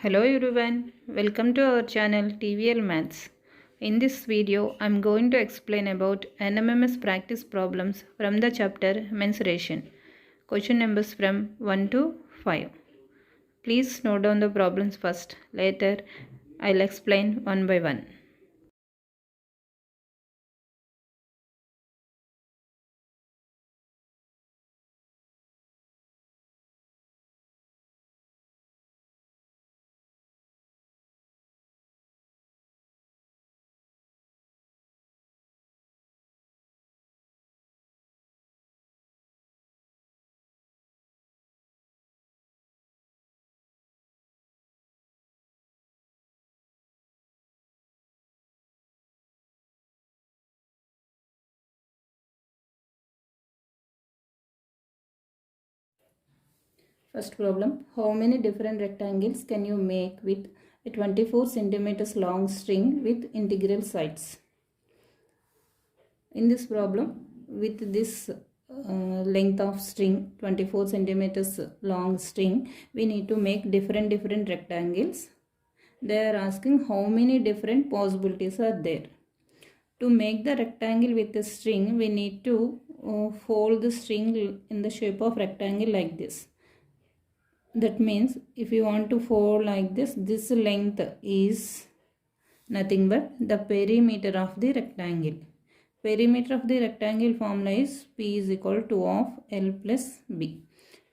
Hello everyone, welcome to our channel TVL Maths. In this video, I am going to explain about NMMS practice problems from the chapter Mensuration. Question numbers from 1 to 5. Please note down the problems first. Later, I'll explain one by one. First problem, how many different rectangles can you make with a 24 centimeters long string with integral sides? In this problem, with this length of string 24 centimeters long string, we need to make different rectangles. They are asking how many different possibilities are there. To make the rectangle with the string, we need to fold the string in the shape of rectangle like this. That means if you want to fold like this length is nothing but the perimeter of the rectangle. Perimeter of the rectangle formula is P is equal to 2 of L plus B.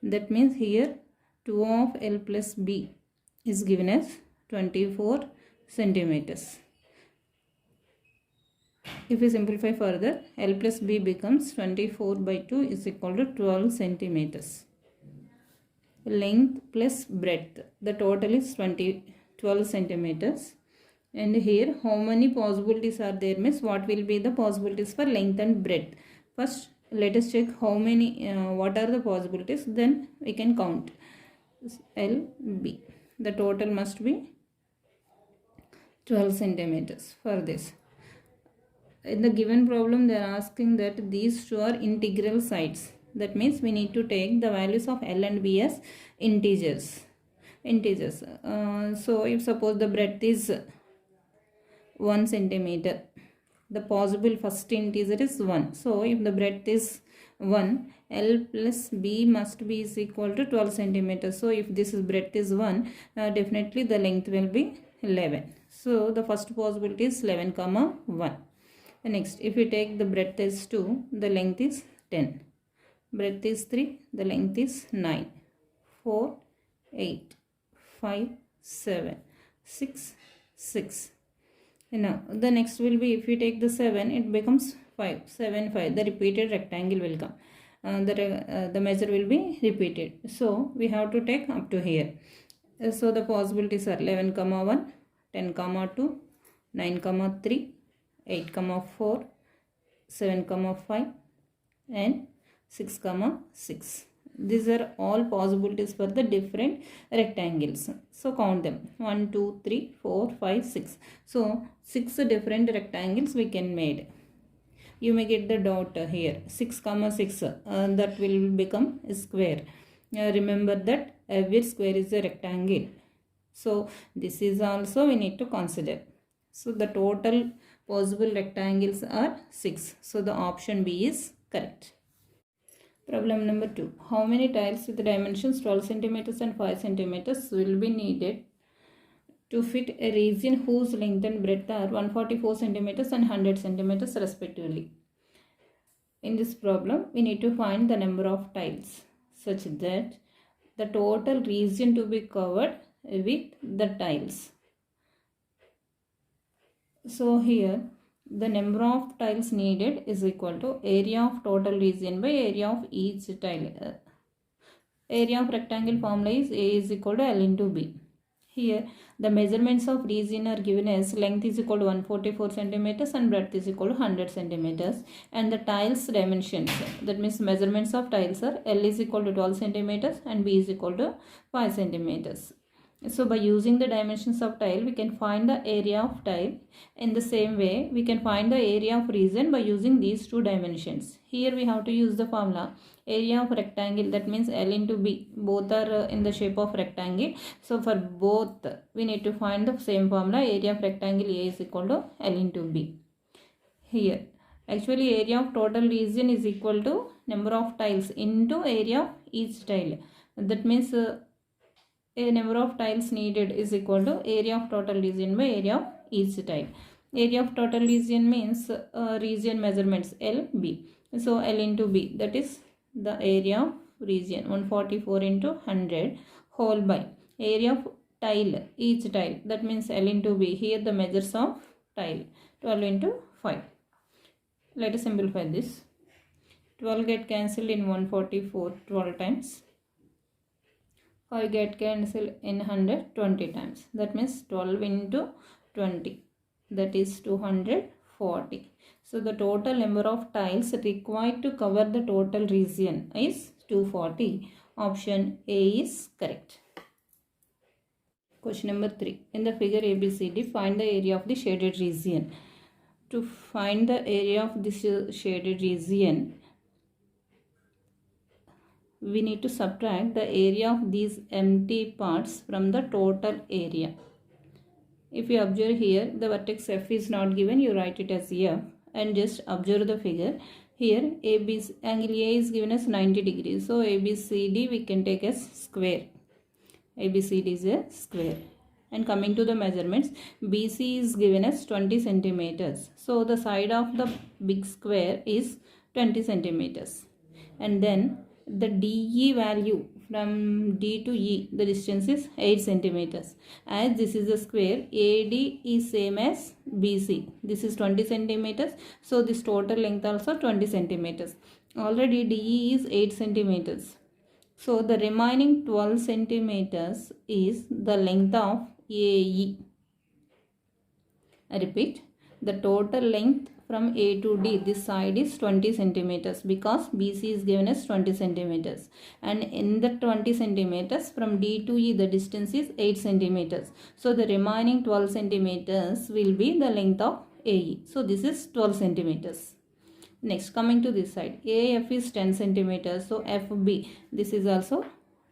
That means here 2 of L plus B is given as 24 centimeters. If we simplify further, L plus B becomes 24 by 2 is equal to 12 centimeters. Length plus breadth, the total is 12 centimeters. And here how many possibilities are there means what will be the possibilities for length and breadth. First let us check how many what are the possibilities, then we can count. L, B, the total must be 12 centimeters for this. In the given problem they are asking that these two are integral sides. That means we need to take the values of L and B as integers. So if suppose the breadth is 1 centimeter, the possible first integer is 1. So if the breadth is 1, L plus B must be is equal to 12 centimeters. So if this breadth is 1, definitely the length will be 11. So the first possibility is 11 comma 1. Next, if we take the breadth is 2, the length is 10. Breadth is 3, the length is 9. 4, 8, 5, 7, 6, 6. Now the next will be, if we take the 7, it becomes 5, 7, 5. The repeated rectangle will come. The measure will be repeated. So we have to take up to here. So the possibilities are 11 comma 1, 10 comma 2, 9 comma 3, 8 comma 4, 7 comma 5 and 6 comma 6. These are all possibilities for the different rectangles. So count them. 1, 2, 3, 4, 5, 6. So 6 different rectangles we can make. You may get the doubt here. 6 comma 6 that will become a square. Remember that every square is a rectangle. So this is also we need to consider. So the total possible rectangles are 6. So the option B is correct. Problem number 2. How many tiles with dimensions 12 centimeters and 5 centimeters will be needed to fit a region whose length and breadth are 144 centimeters and 100 centimeters respectively? In this problem, we need to find the number of tiles such that the total region to be covered with the tiles. So here the number of tiles needed is equal to area of total region by area of each tile. Area of rectangle formula is A is equal to L into B. Here the measurements of region are given as length is equal to 144 centimeters and breadth is equal to 100 centimeters, and the tiles dimensions, that means measurements of tiles, are L is equal to 12 centimeters and B is equal to 5 centimeters. So by using the dimensions of tile, we can find the area of tile. In the same way, we can find the area of region by using these two dimensions. Here we have to use the formula area of rectangle, that means L into B. Both are in the shape of rectangle. So for both, we need to find the same formula. Area of rectangle A is equal to L into B. Here, actually area of total region is equal to number of tiles into area of each tile. That means a number of tiles needed is equal to area of total region by area of each tile. Area of total region means region measurements LB. So L into B, that is the area of region, 144 into 100 whole by area of tile, each tile, that means L into B. Here the measures of tile, 12 into 5. Let us simplify this. 12 get cancelled in 144 12 times. 5 get cancelled in 100 20 times. That means 12 into 20. That is 240. So the total number of tiles required to cover the total region is 240. Option A is correct. Question number 3. In the figure ABCD, find the area of the shaded region. To find the area of this shaded region, we need to subtract the area of these empty parts from the total area. If you observe here, the vertex F is not given, you write it as F and just observe the figure. Here angle A is given as 90 degrees. So ABCD we can take as square. ABCD is a square. And coming to the measurements, BC is given as 20 centimeters. So the side of the big square is 20 centimeters. And then the DE value from D to E, the distance is 8 centimeters. As this is a square, AD is same as BC. This is 20 centimeters. So this total length also 20 centimeters. Already DE is 8 centimeters. So the remaining 12 centimeters is the length of AE. I repeat, the total length from A to D, this side is 20 centimeters because BC is given as 20 centimeters. And in the 20 centimeters from D to E, the distance is 8 centimeters. So the remaining 12 centimeters will be the length of AE. So this is 12 centimeters. Next, coming to this side, AF is 10 centimeters. So FB, this is also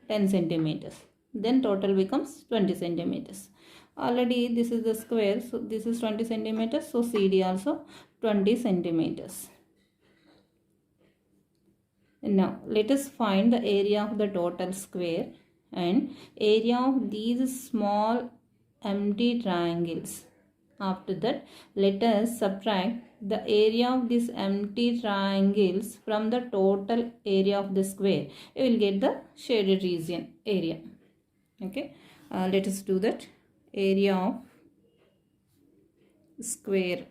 10 centimeters. Then total becomes 20 centimeters. Already this is the square, so this is 20 centimeters. So CD also 20 centimeters. Now let us find the area of the total square and area of these small empty triangles. After that, let us subtract the area of these empty triangles from the total area of the square. You will get the shaded region area. Okay, let us do that. Area of square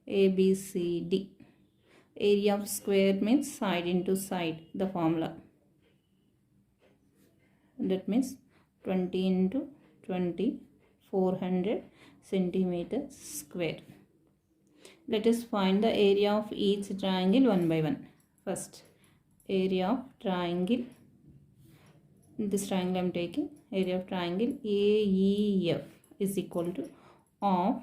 ABCD. Area of square means side into side, the formula. That means 20 into 20, 400 centimeters square. Let us find the area of each triangle one by one. First, area of triangle. This triangle I am taking. Area of triangle AEF is equal to of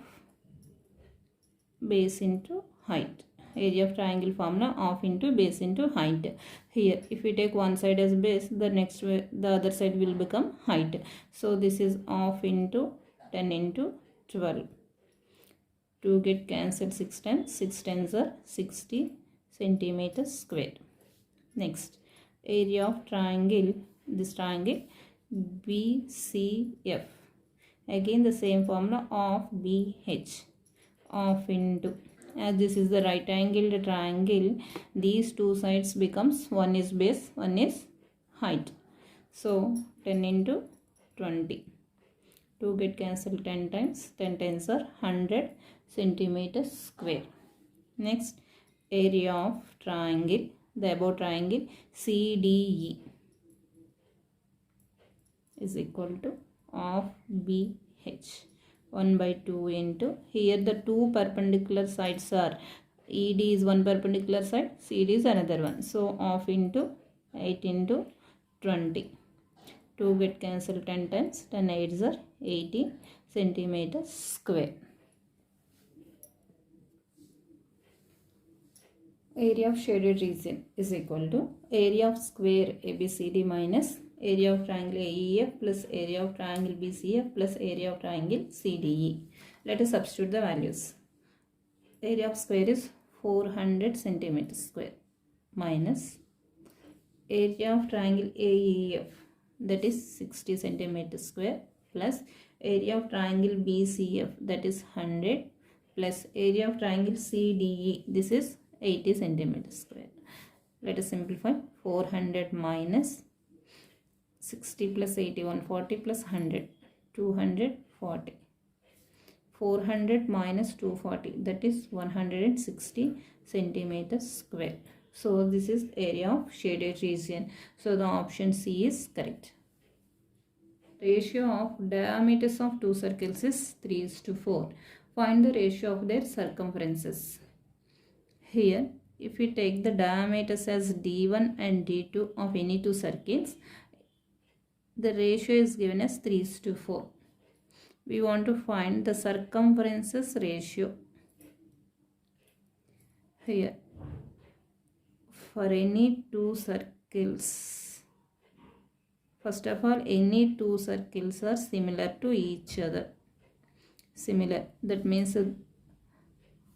base into height. Area of triangle formula of into base into height. Here, if we take one side as base, the other side will become height. So this is of into 10 into 12. 2 get cancelled 6 times. 6 tens are 60 centimeters square. Next, area of triangle, this triangle BCF. Again the same formula of BH. Of into, as this is the right angled triangle, these two sides becomes, one is base, one is height. So 10 into 20. 2 get cancelled 10 times. 10 tens are 100 centimeters square. Next, area of triangle, the above triangle CDE is equal to of BH. 1 by 2 into, here the two perpendicular sides are, ED is one perpendicular side, CD is another one. So of into 8 into 20. 2 get cancelled 10 times. 10 8s are 80 centimeters square. Area of shaded region is equal to area of square ABCD minus area of triangle AEF plus area of triangle BCF plus area of triangle CDE. Let us substitute the values. Area of square is 400 centimeters square minus area of triangle AEF, that is 60 centimeters square, plus area of triangle BCF, that is 100, plus area of triangle CDE, this is 80 centimeters square. Let us simplify. 400 minus 60 plus 80, 140 plus 100, 240. 400 minus 240, that is 160 centimeters square. So this is area of shaded region. So the option C is correct. Ratio of diameters of two circles is 3:4. Find the ratio of their circumferences. Here, if we take the diameters as D1 and D2 of any two circles, the ratio is given as 3:4. We want to find the circumferences ratio. Here, for any two circles, first of all, any two circles are similar to each other. Similar, that means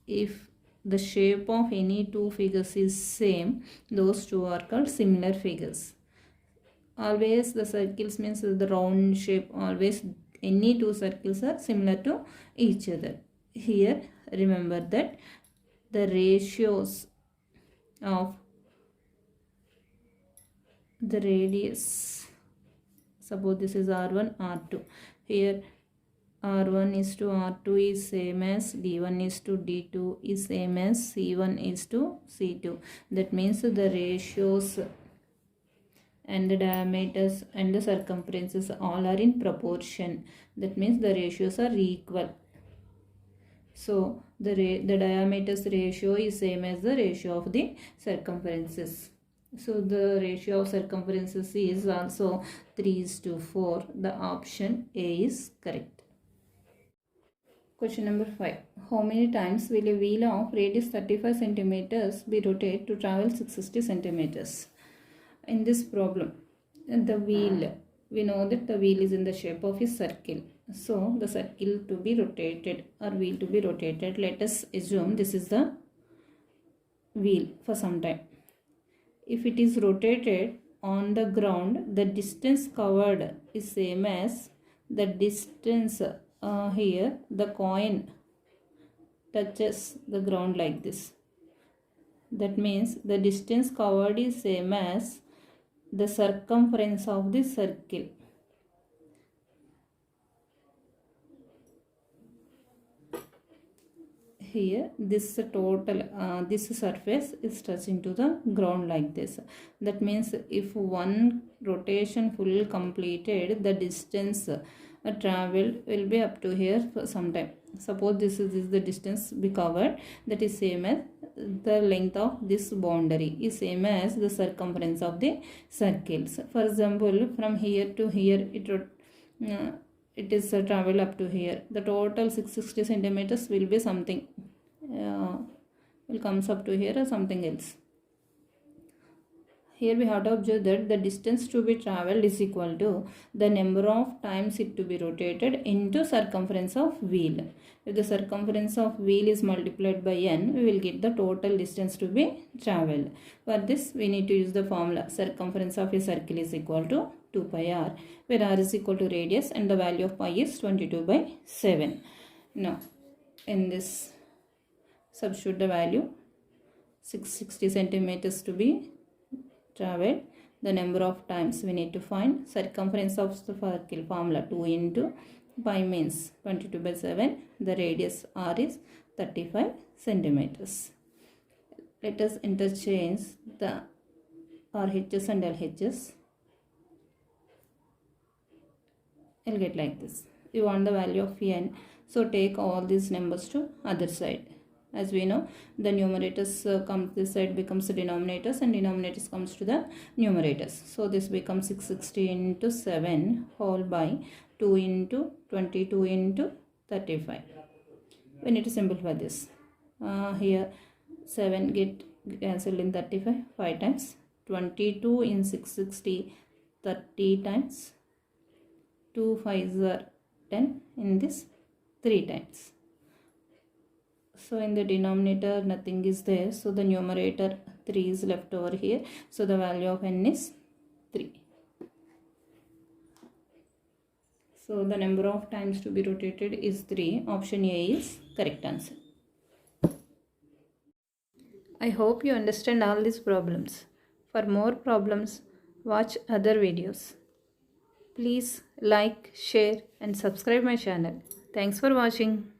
if the shape of any two figures is same, those two are called similar figures. Always the circles means the round shape, always any two circles are similar to each other. Here, remember that the ratios of the radius, suppose this is R1, R2. Here R1 is to R2 is same as D1 is to D2 is same as C1 is to C2. That means the ratios and the diameters and the circumferences all are in proportion. That means the ratios are equal. So the diameters ratio is same as the ratio of the circumferences. So the ratio of circumferences is also 3:4. The option A is correct. Question number 5. How many times will a wheel of radius 35 centimeters be rotated to travel 660 centimeters? In this problem, the wheel, we know that the wheel is in the shape of a circle. So the circle to be rotated or wheel to be rotated, let us assume this is the wheel for some time. If it is rotated on the ground, the distance covered is same as the distance here the coin touches the ground like this. That means the distance covered is same as the circumference of the circle. Here this total this surface is touching to the ground like this. That means if one rotation full completed, the distance traveled will be up to here for some time. Suppose this is the distance be covered, that is same as the length of this boundary is same as the circumference of the circles. For example, from here to here it is travel up to here. The total 660 centimeters will be something will comes up to here or something else. Here we have to observe that the distance to be traveled is equal to the number of times it to be rotated into circumference of wheel. If the circumference of wheel is multiplied by n, we will get the total distance to be traveled. For this, we need to use the formula. Circumference of a circle is equal to 2 pi r, where r is equal to radius and the value of pi is 22/7. Now, in this, substitute the value 660 centimeters to be traveled. The number of times we need to find. Circumference of the circle, formula 2 into pi means 22/7. The radius r is 35 centimeters. Let us interchange the RHS and LHS. I'll get like this. You want the value of n, so take all these numbers to other side As we know, the numerators comes this side becomes the denominators, and denominators comes to the numerators. So this becomes 660 into 7 whole by 2 into 22 into 35. We need to simplify this. Here 7 get cancelled in 35 5 times, 22 in 660 30 times, 2 5s are 10 in this 3 times. So in the denominator nothing is there, so the numerator 3 is left over here, so the value of n is 3. So the number of times to be rotated is 3. Option A is correct answer. I hope you understand all these problems. For more problems, watch other videos. Please like, share and subscribe my channel. Thanks for watching.